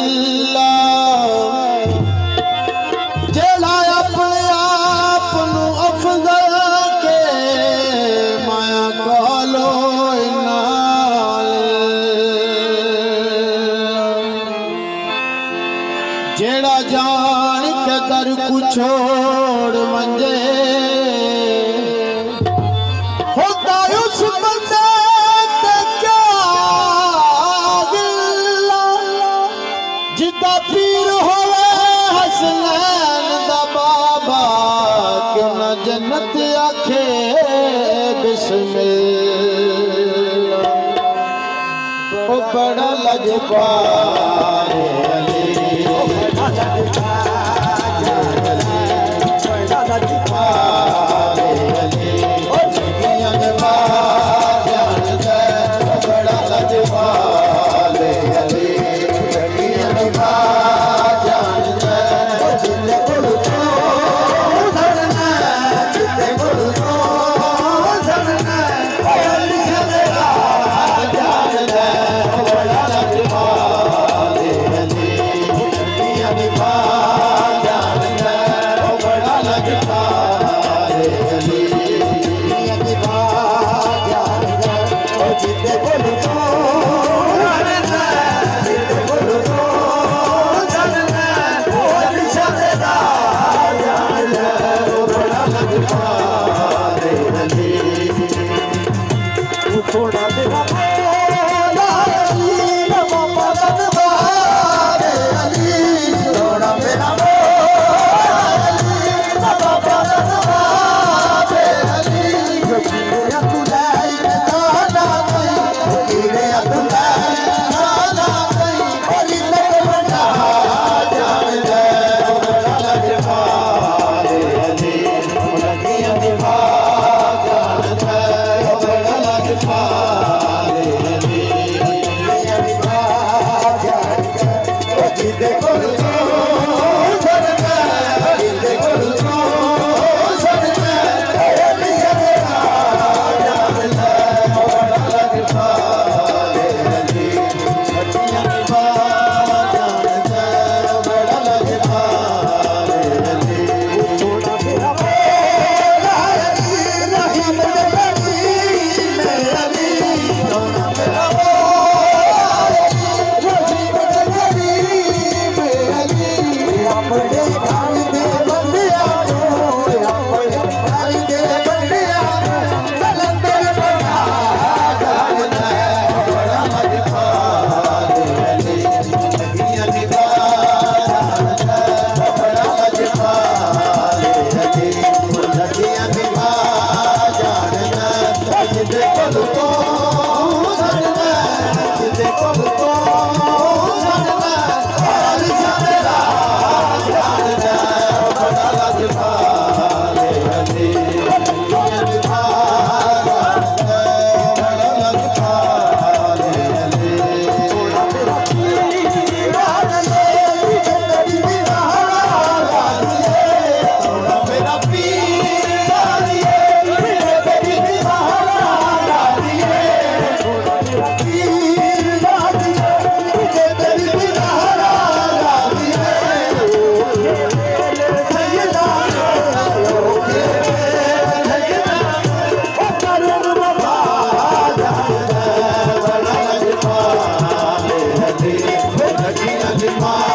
दिला जेड़ा अपने आप नू अफजल के माया कालो नाल जेड़ा जान के दर को छोड़ मंजे होता उस बंदे ते क्या गिला जिदा पीर होवे हसनैन दा बाबा क्यों ना जन्नत आखे बिस्मिल्लाह ओ बड़ा लजपाल थोड़ा तेरा बोला बाबा दरबार अली थोड़ा मेरा बोला बाबा दरबार अली कीड़े तुलाई जाना गई कीड़े तुलाई जाना गई अली तक बना जान दे बड़ा लजपाल अली लगियां दिवा जान दे बड़ा लजपाल my